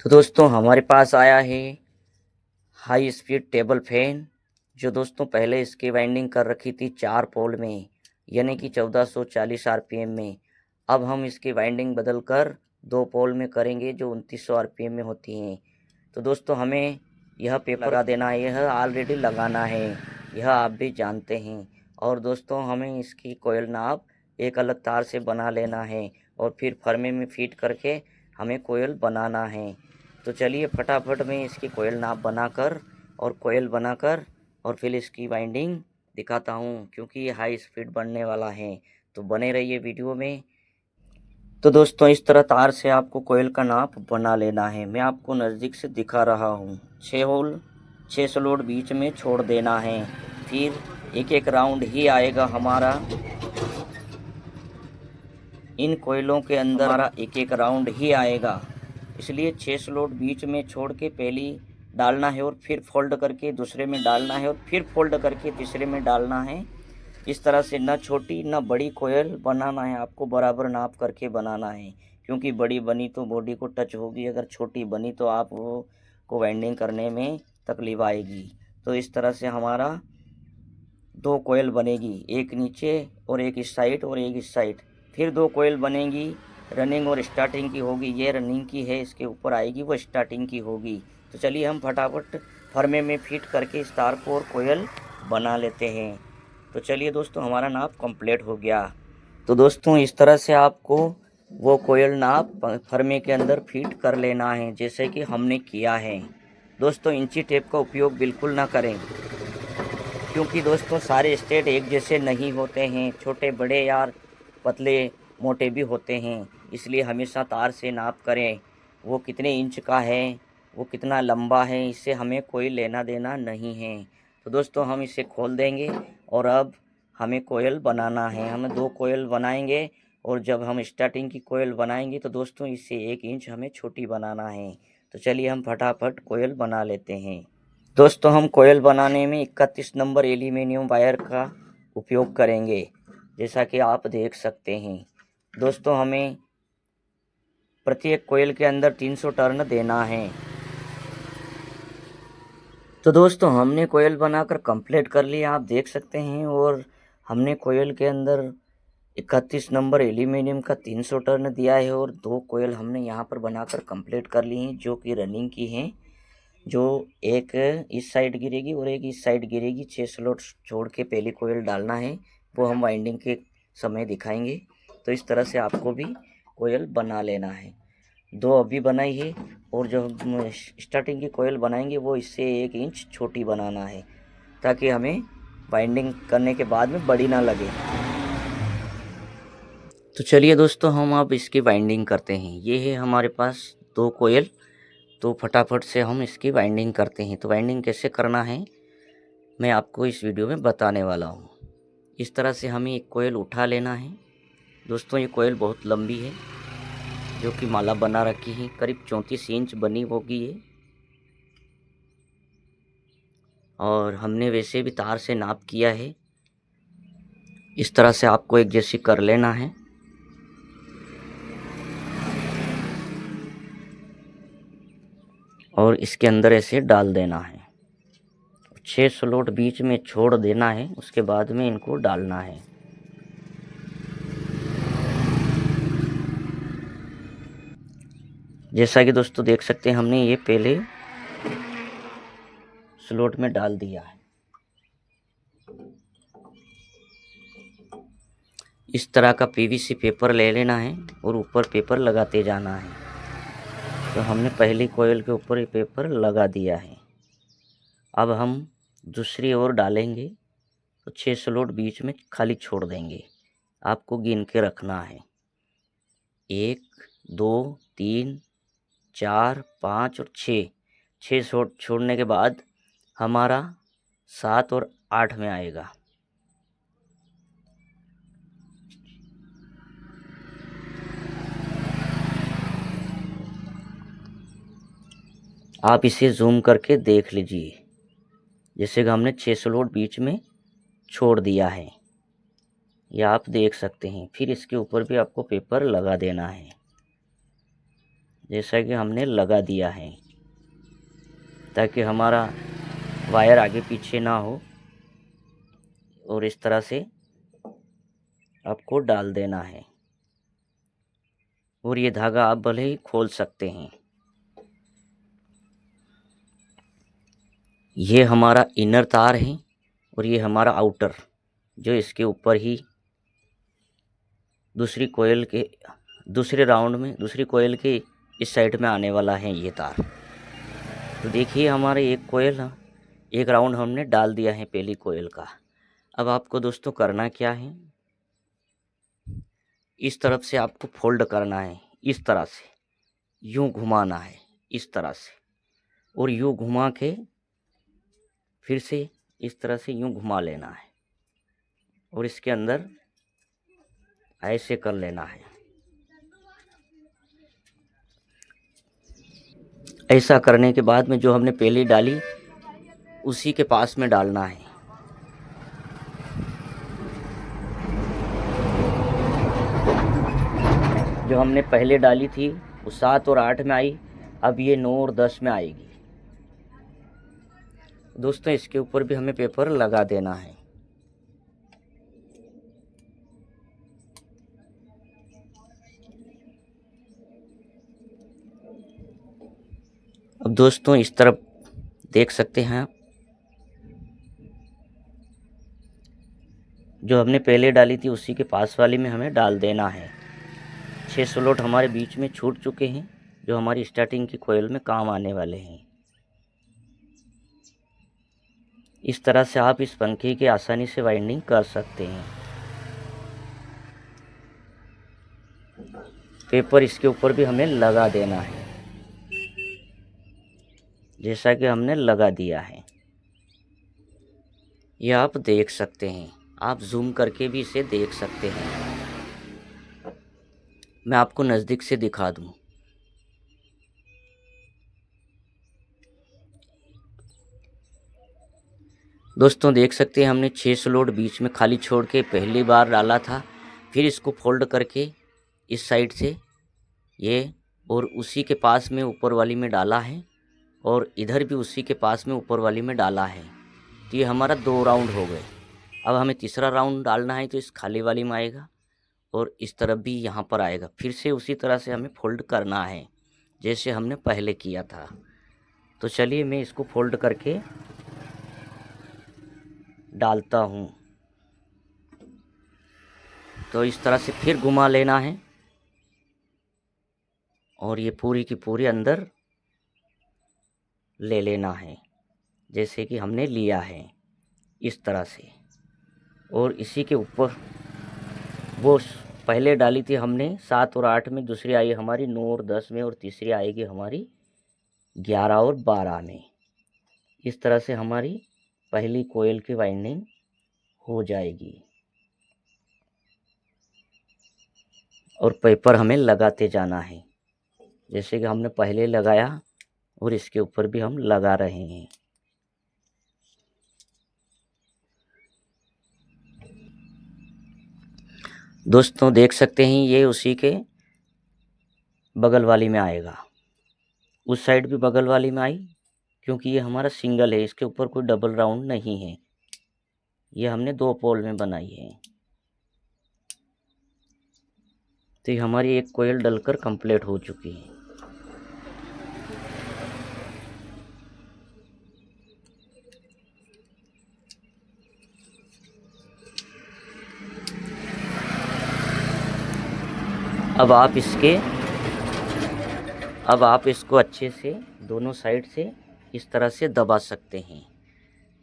तो दोस्तों हमारे पास आया है हाई स्पीड टेबल फैन, जो दोस्तों पहले इसकी वाइंडिंग कर रखी थी 4 पोल में, यानी कि 1440 आरपीएम में। अब हम इसकी वाइंडिंग बदल कर 2 पोल में करेंगे जो 2900 आरपीएम में होती हैं। तो दोस्तों हमें यह पेपर लगा देना है, यह ऑलरेडी लगाना है, यह आप भी जानते हैं। और दोस्तों हमें इसकी कोयल नाप एक अलग तार से बना लेना है और फिर फर्मे में फिट करके हमें कोयल बनाना है। तो चलिए फटाफट मैं इसकी कोयल नाप बनाकर और कोयल बनाकर और फिर इसकी वाइंडिंग दिखाता हूँ, क्योंकि ये हाई स्पीड बनने वाला है। तो बने रहिए वीडियो में। तो दोस्तों इस तरह तार से आपको कोयल का नाप बना लेना है। मैं आपको नज़दीक से दिखा रहा हूँ। 6 होल 6 स्लॉट बीच में छोड़ देना है, फिर एक एक राउंड ही आएगा हमारा। इन कोयलों के अंदर हमारा एक एक राउंड ही आएगा, इसलिए 6 स्लॉट बीच में छोड़ के पहली डालना है और फिर फोल्ड करके दूसरे में डालना है और फिर फोल्ड करके तीसरे में डालना है। इस तरह से न छोटी न बड़ी कोयल बनाना है, आपको बराबर नाप करके बनाना है, क्योंकि बड़ी बनी तो बॉडी को टच होगी, अगर छोटी बनी तो आप वो को वाइंडिंग करने में तकलीफ आएगी। तो इस तरह से हमारा 2 कोयल बनेगी, एक नीचे और एक इस साइड और एक इस साइड। फिर 2 कोयल बनेंगी, रनिंग और स्टार्टिंग की होगी। ये रनिंग की है, इसके ऊपर आएगी वो स्टार्टिंग की होगी। तो चलिए हम फटाफट फर्मे में फिट करके इस तार को और कोयल बना लेते हैं। तो चलिए दोस्तों हमारा नाप कंप्लीट हो गया। तो दोस्तों इस तरह से आपको वो कोयल नाप फर्मे के अंदर फिट कर लेना है, जैसे कि हमने किया है। दोस्तों इंची टेप का उपयोग बिल्कुल ना करें, क्योंकि दोस्तों सारे स्टेट एक जैसे नहीं होते हैं, छोटे बड़े यार पतले मोटे भी होते हैं। इसलिए हमेशा तार से नाप करें, वो कितने इंच का है, वो कितना लंबा है, इससे हमें कोई लेना देना नहीं है। तो दोस्तों हम इसे खोल देंगे और अब हमें कोयल बनाना है। हम 2 कोयल बनाएंगे और जब हम स्टार्टिंग की कोयल बनाएंगे तो दोस्तों इससे 1 इंच हमें छोटी बनाना है। तो चलिए हम फटाफट कोयल बना लेते हैं। दोस्तों हम कोयल बनाने में 31 नंबर एल्यूमिनियम वायर का उपयोग करेंगे, जैसा कि आप देख सकते हैं। दोस्तों हमें प्रत्येक कोयल के अंदर 300 टर्न देना है। तो दोस्तों हमने कोयल बनाकर कंप्लीट कर लिया, आप देख सकते हैं। और हमने कोयल के अंदर 31 नंबर एल्यूमिनियम का 300 टर्न दिया है और 2 कोयल हमने यहाँ पर बनाकर कंप्लीट कर ली हैं, जो कि रनिंग की हैं। जो एक इस साइड गिरेगी और एक इस साइड गिरेगी। 6 स्लॉट छोड़ के पहली कोयल डालना है, वो हम वाइंडिंग के समय दिखाएंगे। तो इस तरह से आपको भी कोयल बना लेना है। 2 अभी बनाई है और जो हम स्टार्टिंग की कोयल बनाएंगे वो इससे 1 इंच छोटी बनाना है, ताकि हमें वाइंडिंग करने के बाद में बड़ी ना लगे। तो चलिए दोस्तों हम अब इसकी वाइंडिंग करते हैं। ये है हमारे पास 2 कोयल। तो फटाफट से हम इसकी वाइंडिंग करते हैं। तो वाइंडिंग कैसे करना है मैं आपको इस वीडियो में बताने वाला हूँ। इस तरह से हमें एक कोयल उठा लेना है। दोस्तों ये कोयल बहुत लंबी है, जो कि माला बना रखी है, करीब 34 इंच बनी होगी ये। और हमने वैसे भी तार से नाप किया है। इस तरह से आपको एक जैसी कर लेना है। और इसके अंदर ऐसे डाल देना है। 6 स्लॉट बीच में छोड़ देना है, उसके बाद में इनको डालना है। जैसा कि दोस्तों देख सकते हैं हमने ये पहले स्लॉट में डाल दिया है। इस तरह का पीवीसी पेपर ले लेना है और ऊपर पेपर लगाते जाना है। तो हमने पहली कोयल के ऊपर ये पेपर लगा दिया है। अब हम दूसरी ओर डालेंगे तो 6 स्लॉट बीच में खाली छोड़ देंगे। आपको गिन के रखना है, 1 2 3 4 5 और 6 स्लॉट छोड़ने के बाद हमारा 7 और 8 में आएगा। आप इसे जूम करके देख लीजिए, जैसे कि हमने 6 स्लॉट बीच में छोड़ दिया है, ये आप देख सकते हैं। फिर इसके ऊपर भी आपको पेपर लगा देना है। जैसा कि हमने लगा दिया है, ताकि हमारा वायर आगे पीछे ना हो। और इस तरह से आपको डाल देना है, और ये धागा आप भले ही खोल सकते हैं। ये हमारा इनर तार है और ये हमारा आउटर, जो इसके ऊपर ही दूसरी कोयल के दूसरे राउंड में दूसरी कोयल के इस साइड में आने वाला है ये तार। तो देखिए हमारे एक राउंड हमने डाल दिया है पहली कोयल का। अब आपको दोस्तों करना क्या है, इस तरफ से आपको फोल्ड करना है, इस तरह से यूं घुमाना है, इस तरह से, और यूं घुमा के फिर से इस तरह से यूं घुमा लेना है, और इसके अंदर ऐसे कर लेना है। ऐसा करने के बाद में जो हमने पहले डाली उसी के पास में डालना है। जो हमने पहले डाली थी वो 7 और 8 में आई, अब ये 9 और 10 में आएगी। दोस्तों इसके ऊपर भी हमें पेपर लगा देना है। अब दोस्तों इस तरफ देख सकते हैं आप, जो हमने पहले डाली थी उसी के पास वाली में हमें डाल देना है। 6 स्लॉट हमारे बीच में छूट चुके हैं, जो हमारी स्टार्टिंग की कोयल में काम आने वाले हैं। इस तरह से आप इस पंखे की आसानी से वाइंडिंग कर सकते हैं। पेपर इसके ऊपर भी हमें लगा देना है, जैसा कि हमने लगा दिया है। ये आप देख सकते हैं, आप जूम करके भी इसे देख सकते हैं। मैं आपको नज़दीक से दिखा दूं। दोस्तों देख सकते हैं हमने 6 स्लॉट बीच में खाली छोड़ के पहली बार डाला था, फिर इसको फोल्ड करके इस साइड से ये और उसी के पास में ऊपर वाली में डाला है, और इधर भी उसी के पास में ऊपर वाली में डाला है। तो ये हमारा 2 राउंड हो गए। अब हमें तीसरा राउंड डालना है, तो इस खाली वाली में आएगा और इस तरफ भी यहाँ पर आएगा। फिर से उसी तरह से हमें फोल्ड करना है जैसे हमने पहले किया था। तो चलिए मैं इसको फोल्ड करके डालता हूँ। तो इस तरह से फिर घुमा लेना है, और ये पूरी की पूरी अंदर ले लेना है जैसे कि हमने लिया है, इस तरह से। और इसी के ऊपर वो पहले डाली थी हमने 7 और 8 में, दूसरी आई हमारी 9 और 10 में, और तीसरी आएगी हमारी 11 और 12 में। इस तरह से हमारी पहली कोयल की वाइंडिंग हो जाएगी। और पेपर हमें लगाते जाना है जैसे कि हमने पहले लगाया, और इसके ऊपर भी हम लगा रहे हैं। दोस्तों देख सकते हैं ये उसी के बगल वाली में आएगा। उस साइड भी बगल वाली में आई, क्योंकि ये हमारा सिंगल है, इसके ऊपर कोई डबल राउंड नहीं है। ये हमने 2 पोल में बनाई है। तो ये हमारी एक कोयल डलकर कंप्लीट हो चुकी है। अब आप इसको अच्छे से दोनों साइड से इस तरह से दबा सकते हैं।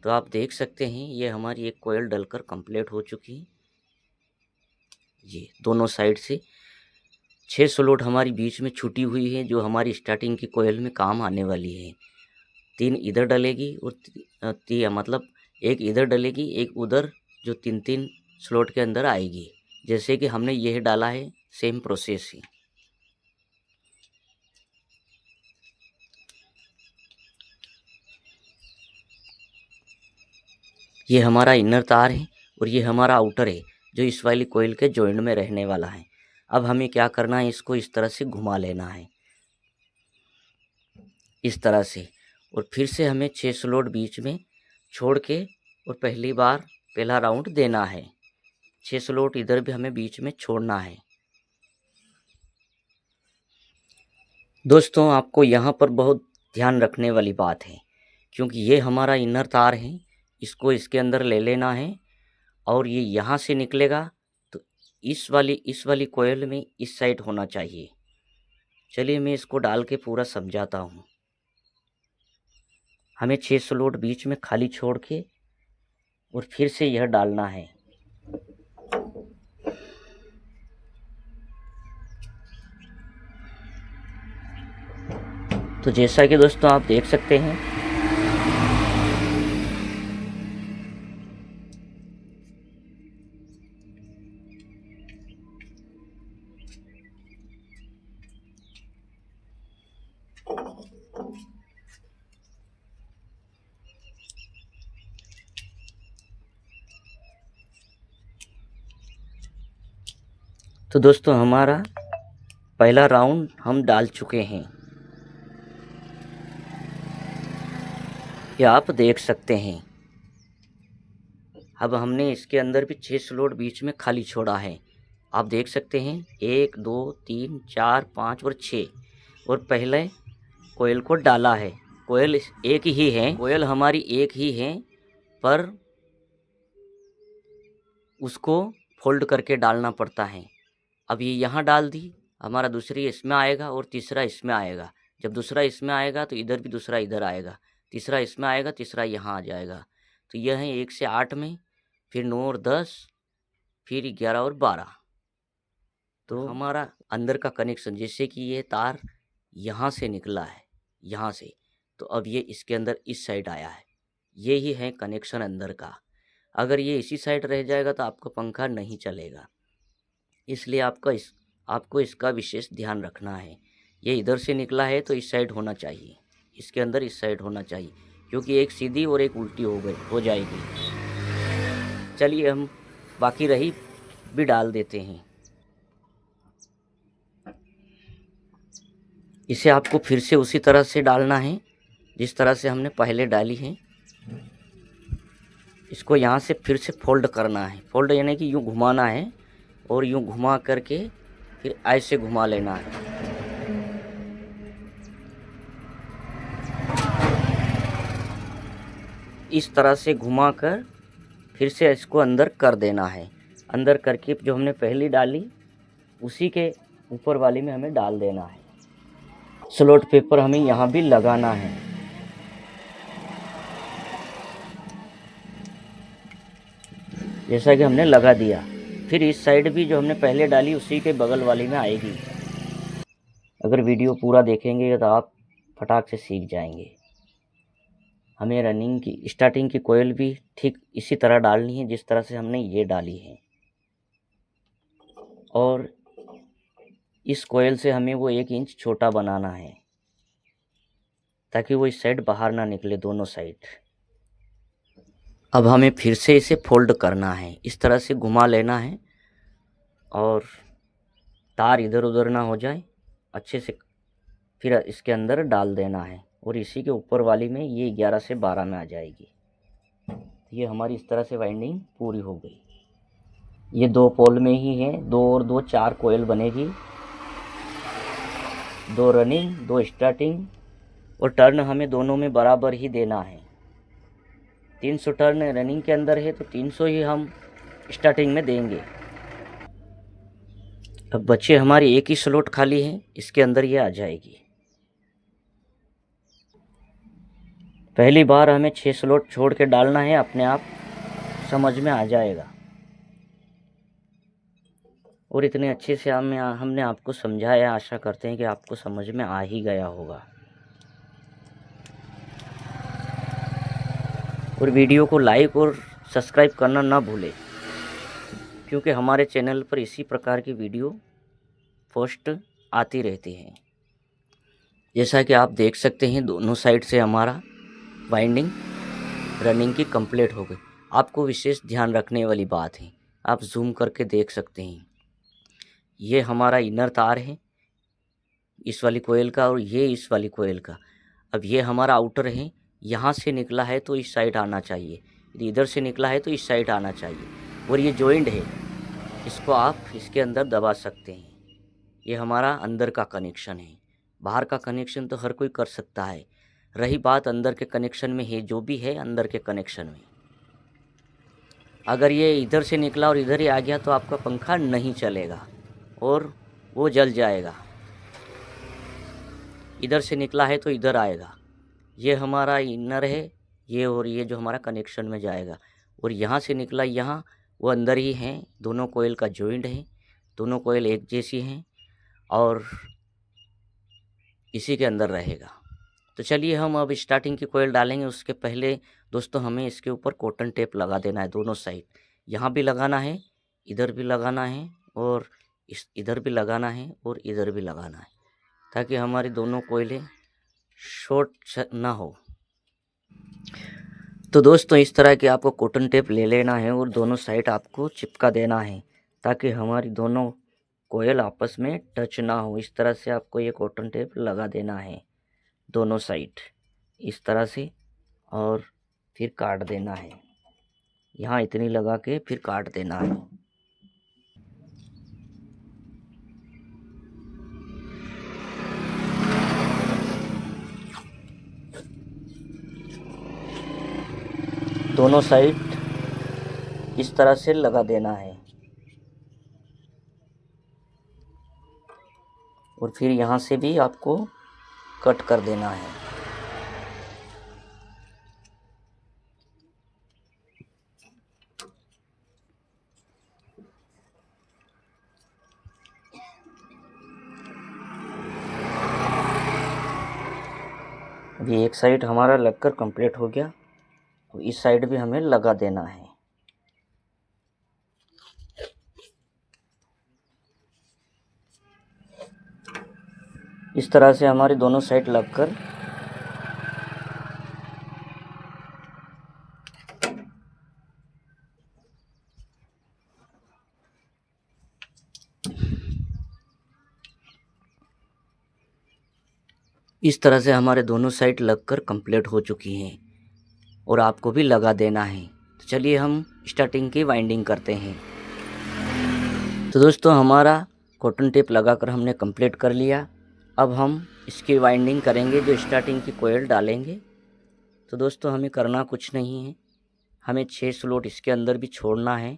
तो आप देख सकते हैं ये हमारी एक कोयल डलकर कंप्लीट हो चुकी है। ये दोनों साइड से 6 स्लॉट हमारी बीच में छुटी हुई है, जो हमारी स्टार्टिंग की कोयल में काम आने वाली है। 3 इधर डलेगी और मतलब एक इधर डलेगी, एक उधर, जो 3-3 स्लॉट के अंदर आएगी। जैसे कि हमने यह डाला है, सेम प्रोसेस है। ये हमारा इनर तार है और ये हमारा आउटर है, जो इस वाली कोयल के जॉइंट में रहने वाला है। अब हमें क्या करना है, इसको इस तरह से घुमा लेना है। इस तरह से, और फिर से हमें 6 स्लॉट बीच में छोड़ के और पहला राउंड देना है। 6 स्लॉट इधर भी हमें बीच में छोड़ना है। दोस्तों, आपको यहाँ पर बहुत ध्यान रखने वाली बात है, क्योंकि ये हमारा इनर तार है, इसको इसके अंदर ले लेना है और ये यहाँ से निकलेगा तो इस वाली कोयल में इस साइड होना चाहिए। चलिए मैं इसको डाल के पूरा समझाता हूँ। हमें 6 स्लॉट बीच में खाली छोड़ के और फिर से यह डालना है। तो जैसा कि दोस्तों आप देख सकते हैं, तो दोस्तों हमारा पहला राउंड हम डाल चुके हैं, ये आप देख सकते हैं। अब हमने इसके अंदर भी 6 स्लॉट बीच में खाली छोड़ा है, आप देख सकते हैं 1 2 3 4 5 और 6, और पहले कोयल को डाला है। कोयल एक ही है, कोयल हमारी एक ही है, पर उसको फोल्ड करके डालना पड़ता है। अब ये यहाँ डाल दी, हमारा दूसरी इसमें आएगा और तीसरा इसमें आएगा। जब दूसरा इसमें आएगा तो इधर भी दूसरा इधर आएगा, तीसरा इसमें आएगा, तीसरा यहाँ आ जाएगा। तो यह है 1 से 8 में, फिर 9 और 10, फिर 11 और 12। तो हमारा अंदर का कनेक्शन, जैसे कि ये तार यहाँ से निकला है, यहाँ से, तो अब ये इसके अंदर इस साइड आया है, ये ही है कनेक्शन अंदर का। अगर ये इसी साइड रह जाएगा तो आपका पंखा नहीं चलेगा, इसलिए आपको इसका विशेष ध्यान रखना है। ये इधर से निकला है तो इस साइड होना चाहिए, इसके अंदर इस साइड होना चाहिए, क्योंकि एक सीधी और एक उल्टी हो जाएगी। चलिए हम बाकी रही भी डाल देते हैं। इसे आपको फिर से उसी तरह से डालना है जिस तरह से हमने पहले डाली है। इसको यहाँ से फिर से फोल्ड करना है, फोल्ड यानी कि यूँ घुमाना है, और यूँ घुमा करके फिर ऐसे घुमा लेना है। इस तरह से घुमा कर फिर से इसको अंदर कर देना है। अंदर करके जो हमने पहली डाली उसी के ऊपर वाली में हमें डाल देना है। स्लॉट पेपर हमें यहाँ भी लगाना है। जैसा कि हमने लगा दिया, फिर इस साइड भी जो हमने पहले डाली उसी के बगल वाली में आएगी। अगर वीडियो पूरा देखेंगे तो आप फटाक से सीख जाएंगे। हमें रनिंग की स्टार्टिंग की कोयल भी ठीक इसी तरह डालनी है जिस तरह से हमने ये डाली है, और इस कोयल से हमें वो 1 इंच छोटा बनाना है ताकि वो इस साइड बाहर ना निकले, दोनों साइड। अब हमें फिर से इसे फोल्ड करना है, इस तरह से घुमा लेना है और तार इधर उधर ना हो जाए अच्छे से, फिर इसके अंदर डाल देना है और इसी के ऊपर वाली में ये 11 से 12 में आ जाएगी। ये हमारी इस तरह से वाइंडिंग पूरी हो गई। ये 2 पोल में ही है, 2 और 2 4 कोयल बनेगी, 2 रनिंग 2 स्टार्टिंग, और टर्न हमें दोनों में बराबर ही देना है। 300 टर्न रनिंग के अंदर है तो 300 ही हम स्टार्टिंग में देंगे। अब बच्चे हमारी एक ही स्लॉट खाली है, इसके अंदर ये आ जाएगी। पहली बार हमें 6 स्लॉट छोड़ के डालना है, अपने आप समझ में आ जाएगा। और इतने अच्छे से हमने आपको समझाया, आशा करते हैं कि आपको समझ में आ ही गया होगा। और वीडियो को लाइक और सब्सक्राइब करना ना भूलें, क्योंकि हमारे चैनल पर इसी प्रकार की वीडियो पोस्ट आती रहती है। जैसा कि आप देख सकते हैं दोनों साइड से हमारा वाइंडिंग रनिंग की कंप्लीट हो गई। आपको विशेष ध्यान रखने वाली बात है, आप जूम करके देख सकते हैं, ये हमारा इनर तार है इस वाली कोयल का और ये इस वाली कोयल का। अब ये हमारा आउटर है, यहाँ से निकला है तो इस साइड आना चाहिए, यदि इधर से निकला है तो इस साइड आना चाहिए। और ये जॉइंट है, इसको आप इसके अंदर दबा सकते हैं। ये हमारा अंदर का कनेक्शन है। बाहर का कनेक्शन तो हर कोई कर सकता है, रही बात अंदर के कनेक्शन में है, जो भी है अंदर के कनेक्शन में। अगर ये इधर से निकला और इधर ही आ गया तो आपका पंखा नहीं चलेगा और वो जल जाएगा। इधर से निकला है तो इधर आएगा। ये हमारा इनर है ये, और ये जो हमारा कनेक्शन में जाएगा। और यहाँ से निकला यहाँ, वो अंदर ही हैं, दोनों कोयल का जॉइंट है, दोनों कोयल एक जैसी हैं और इसी के अंदर रहेगा। तो चलिए हम अब स्टार्टिंग की कोयल डालेंगे। उसके पहले दोस्तों हमें इसके ऊपर कॉटन टेप लगा देना है दोनों साइड। यहाँ भी लगाना है, इधर भी लगाना है, और इधर भी लगाना है और इधर भी लगाना है, ताकि हमारी दोनों कोयलें शॉर्ट ना हो। तो दोस्तों इस तरह के आपको कॉटन टेप ले लेना है और दोनों साइड आपको चिपका देना है, ताकि हमारी दोनों कोयल आपस में टच ना हो। इस तरह से आपको ये कॉटन टेप लगा देना है दोनों साइड, इस तरह से, और फिर काट देना है। यहाँ इतनी लगा के फिर काट देना है। दोनों साइड इस तरह से लगा देना है और फिर यहाँ से भी आपको कट कर देना है। अभी एक साइड हमारा लगकर कंप्लीट हो गया, तो इस साइड भी हमें लगा देना है। इस तरह से हमारी दोनों साइड लगकर इस तरह से हमारे दोनों साइड लगकर कंप्लीट हो चुकी हैं और आपको भी लगा देना है। तो चलिए हम स्टार्टिंग की वाइंडिंग करते हैं। तो दोस्तों हमारा कॉटन टेप लगाकर हमने कंप्लीट कर लिया। अब हम इसकी वाइंडिंग करेंगे, जो स्टार्टिंग की कोयल डालेंगे। तो दोस्तों हमें करना कुछ नहीं है, हमें 6 स्लॉट इसके अंदर भी छोड़ना है,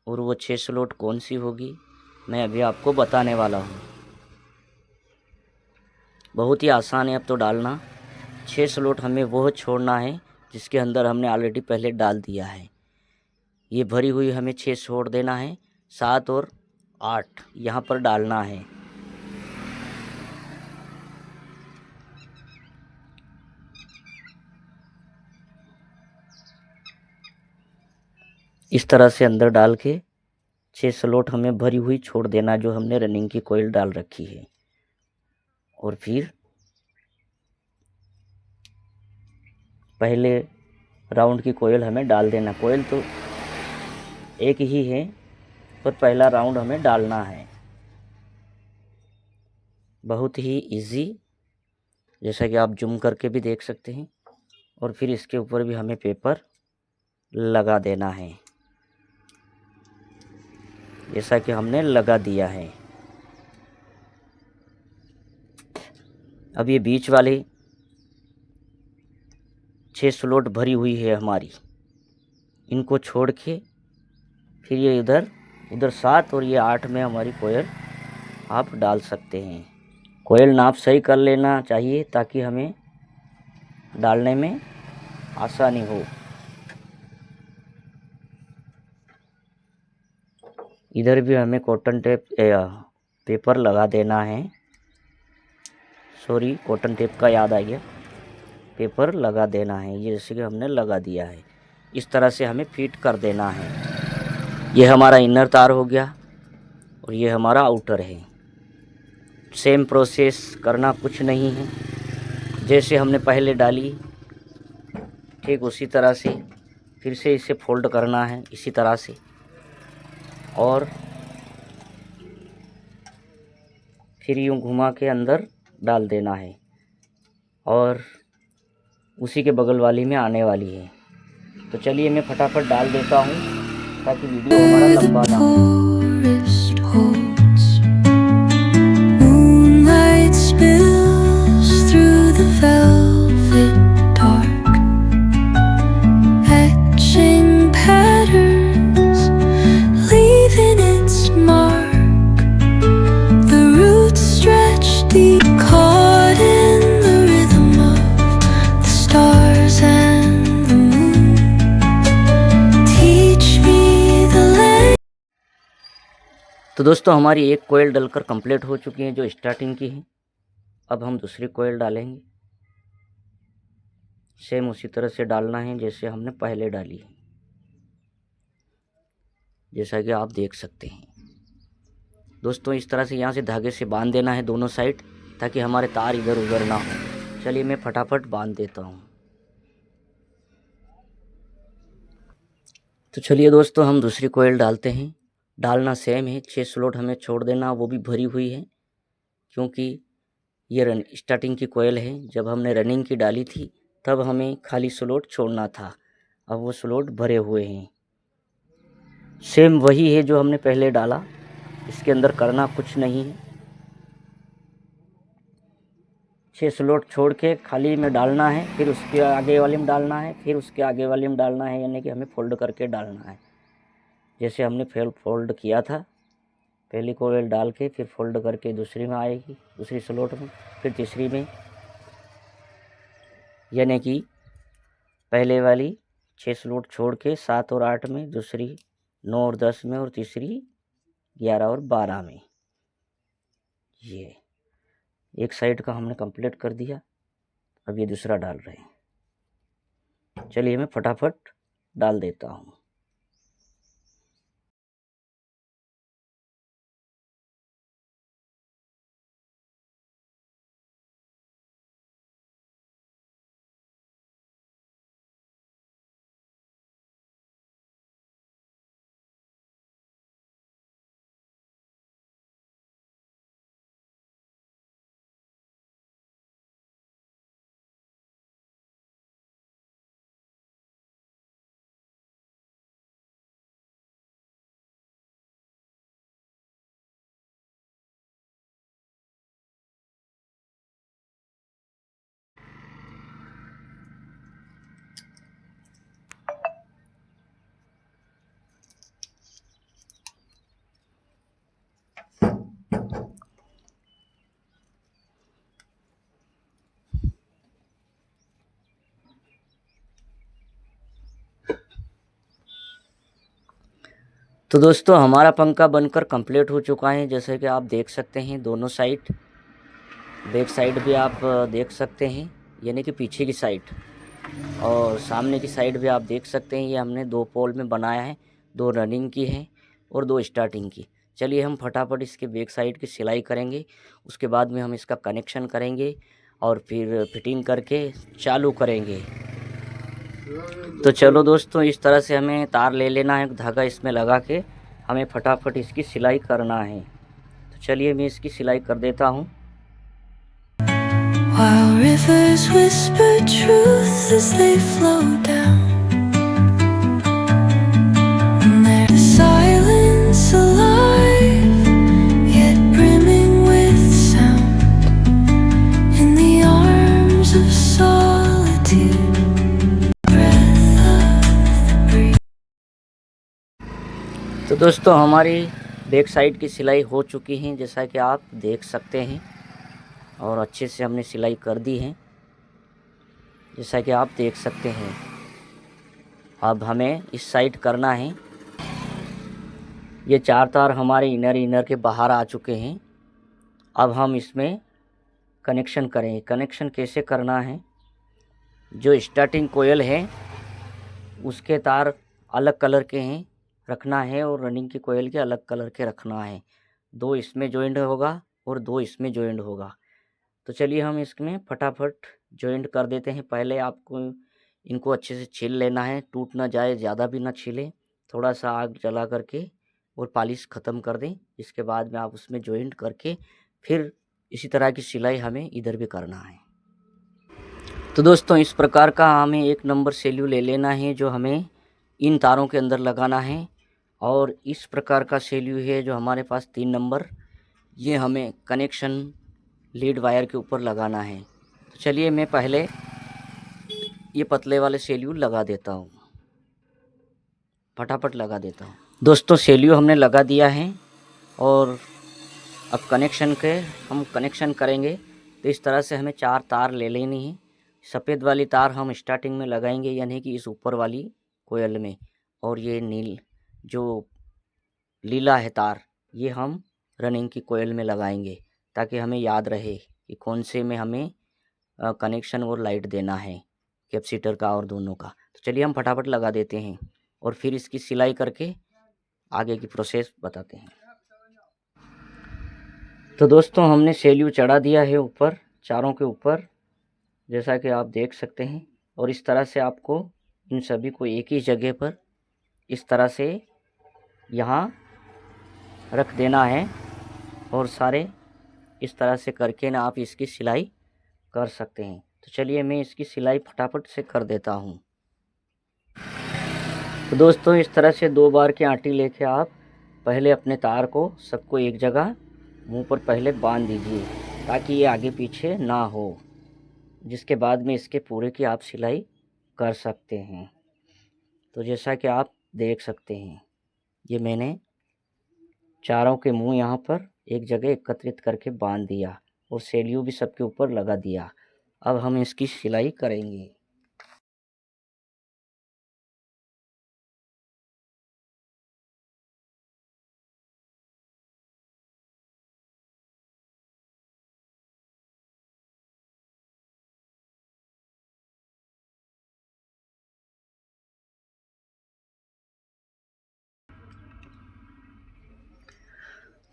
और वो 6 स्लॉट कौन सी होगी मैं अभी आपको बताने वाला हूँ। बहुत ही आसान है अब तो डालना। 6 स्लॉट हमें वो छोड़ना है जिसके अंदर हमने ऑलरेडी पहले डाल दिया है। ये भरी हुई हमें 6 छोड़ देना है, 7 और 8 यहाँ पर डालना है। इस तरह से अंदर डाल के 6 स्लॉट हमें भरी हुई छोड़ देना, जो हमने रनिंग की कोयल डाल रखी है। और फिर पहले राउंड की कोयल हमें डाल देना। कोयल तो एक ही है, पर पहला राउंड हमें डालना है। बहुत ही इजी, जैसा कि आप जूम करके भी देख सकते हैं। और फिर इसके ऊपर भी हमें पेपर लगा देना है, जैसा कि हमने लगा दिया है। अब ये बीच वाले 6 स्लॉट भरी हुई है हमारी, इनको छोड़ के फिर ये उधर 7 और ये 8 में हमारी कोयल आप डाल सकते हैं। कोयल नाप सही कर लेना चाहिए, ताकि हमें डालने में आसानी हो। इधर भी हमें कॉटन टेप पेपर लगा देना है। सॉरी, कॉटन टेप का याद आ गया, पेपर लगा देना है। ये जैसे कि हमने लगा दिया है, इस तरह से हमें फिट कर देना है। ये हमारा इनर तार हो गया और ये हमारा आउटर है। सेम प्रोसेस करना कुछ नहीं है, जैसे हमने पहले डाली ठीक उसी तरह से फिर से इसे फोल्ड करना है इसी तरह से, और फिर यूँ घुमा के अंदर डाल देना है। और उसी के बगल वाली में आने वाली है। तो चलिए मैं फटाफट डाल देता हूँ ताकि वीडियो हमारा लंबा ना हो। तो दोस्तों हमारी एक कोयल डलकर कंप्लीट हो चुकी है जो स्टार्टिंग की है। अब हम दूसरी कोयल डालेंगे। सेम उसी तरह से डालना है जैसे हमने पहले डाली है, जैसा कि आप देख सकते हैं। दोस्तों इस तरह से यहाँ से धागे से बांध देना है दोनों साइड ताकि हमारे तार इधर उधर ना हो। चलिए मैं फटाफट बांध देता हूँ। तो चलिए दोस्तों हम दूसरी कोयल डालते हैं। डालना सेम है, 6 स्लॉट हमें छोड़ देना, वो भी भरी हुई है क्योंकि ये स्टार्टिंग की कोयल है। जब हमने रनिंग की डाली थी तब हमें खाली स्लॉट छोड़ना था, अब वो स्लॉट भरे हुए हैं। सेम वही है जो हमने पहले डाला, इसके अंदर करना कुछ नहीं है। 6 स्लॉट छोड़ के खाली में डालना है, फिर उसके आगे वाले में डालना है, फिर उसके आगे वाले में डालना है, यानी कि हमें फोल्ड करके डालना है। जैसे हमने फोल्ड किया था, पहली कोयल डाल के फिर फोल्ड करके दूसरी में आएगी, दूसरी स्लॉट में, फिर तीसरी में, यानी कि पहले वाली 6 स्लॉट छोड़ के 7 और 8 में, दूसरी 9 और 10 में, और तीसरी 11 और 12 में। ये एक साइड का हमने कंप्लीट कर दिया। अब ये दूसरा डाल रहे हैं। चलिए मैं फटाफट डाल देता हूँ। तो दोस्तों हमारा पंखा बनकर कंप्लीट हो चुका है, जैसे कि आप देख सकते हैं। दोनों साइड, बैक साइड भी आप देख सकते हैं, यानी कि पीछे की साइड, और सामने की साइड भी आप देख सकते हैं। ये हमने 2 पोल में बनाया है, 2 रनिंग की है और 2 स्टार्टिंग की। चलिए हम फटाफट इसके बैक साइड की सिलाई करेंगे, उसके बाद में हम इसका कनेक्शन करेंगे और फिर फिटिंग करके चालू करेंगे। तो चलो दोस्तों इस तरह से हमें तार ले लेना है, धागा इसमें लगा के हमें फटाफट इसकी सिलाई करना है। तो चलिए मैं इसकी सिलाई कर देता हूँ। While rivers whisper truth as they flow down, and there's silence alive, yet brimming with sound, in the arms of solitude, breath of the breeze. तो दोस्तों हमारी बैक साइड की सिलाई हो चुकी है, जैसा कि आप देख सकते हैं, और अच्छे से हमने सिलाई कर दी है, जैसा कि आप देख सकते हैं। अब हमें इस साइड करना है। ये 4 तार हमारे इनर के बाहर आ चुके हैं। अब हम इसमें कनेक्शन करेंगे। कनेक्शन कैसे करना है, जो स्टार्टिंग कोयल है उसके तार अलग कलर के हैं रखना है, और रनिंग की कोयल के अलग कलर के रखना है। 2 इसमें जॉइंट होगा और 2 इसमें जॉइंट होगा। तो चलिए हम इसमें फटाफट जॉइंट कर देते हैं। पहले आपको इनको अच्छे से छील लेना है, टूट ना जाए, ज़्यादा भी ना छीलें, थोड़ा सा आग जला करके और पॉलिश ख़त्म कर दें। इसके बाद में आप उसमें जॉइंट करके फिर इसी तरह की सिलाई हमें इधर भी करना है। तो दोस्तों इस प्रकार का हमें 1 नंबर सेल्यू ले लेना है जो हमें इन तारों के अंदर लगाना है, और इस प्रकार का सेल्यू है जो हमारे पास 3 नंबर, ये हमें कनेक्शन लीड वायर के ऊपर लगाना है। तो चलिए मैं पहले ये पतले वाले सेल्यू लगा देता हूँ, फटाफट लगा देता हूँ। दोस्तों सेल्यू हमने लगा दिया है और अब हम कनेक्शन करेंगे। तो इस तरह से हमें 4 तार ले लेनी है। सफ़ेद वाली तार हम स्टार्टिंग में लगाएंगे, यानी कि इस ऊपर वाली कोयल में, और ये जो लीला है तार, ये हम रनिंग की कोयल में लगाएंगे, ताकि हमें याद रहे कि कौन से में हमें कनेक्शन और लाइट देना है, कैपेसिटर का और दोनों का। तो चलिए हम फटाफट लगा देते हैं और फिर इसकी सिलाई करके आगे की प्रोसेस बताते हैं। तो दोस्तों हमने सेल्यू चढ़ा दिया है ऊपर, चारों के ऊपर, जैसा कि आप देख सकते हैं। और इस तरह से आपको इन सभी को एक ही जगह पर इस तरह से यहाँ रख देना है, और सारे इस तरह से करके ना आप इसकी सिलाई कर सकते हैं। तो चलिए मैं इसकी सिलाई फटाफट से कर देता हूँ। तो दोस्तों इस तरह से 2 बार की आंटी लेके आप पहले अपने तार को सबको एक जगह मुंह पर पहले बांध दीजिए, ताकि ये आगे पीछे ना हो, जिसके बाद में इसके पूरे की आप सिलाई कर सकते हैं। तो जैसा कि आप देख सकते हैं, ये मैंने चारों के मुंह यहाँ पर एक जगह एकत्रित करके बांध दिया और सेल्यू भी सबके ऊपर लगा दिया। अब हम इसकी सिलाई करेंगे।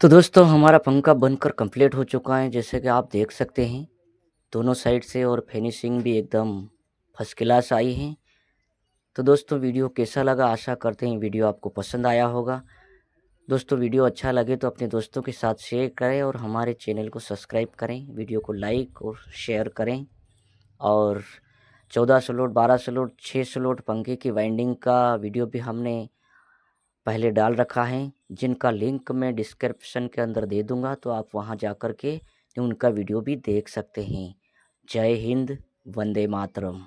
तो दोस्तों हमारा पंखा बनकर कंप्लीट हो चुका है, जैसे कि आप देख सकते हैं दोनों साइड से, और फिनिशिंग भी एकदम फर्स्ट क्लास आई है। तो दोस्तों वीडियो कैसा लगा, आशा करते हैं वीडियो आपको पसंद आया होगा। दोस्तों वीडियो अच्छा लगे तो अपने दोस्तों के साथ शेयर करें और हमारे चैनल को सब्सक्राइब करें, वीडियो को लाइक और शेयर करें। और 14 स्लॉट, 12 स्लॉट, 6 स्लॉट पंखे की वाइंडिंग का वीडियो भी हमने पहले डाल रखा है, जिनका लिंक मैं डिस्क्रिप्शन के अंदर दे दूंगा, तो आप वहां जाकर के उनका वीडियो भी देख सकते हैं। जय हिंद, वंदे मातरम।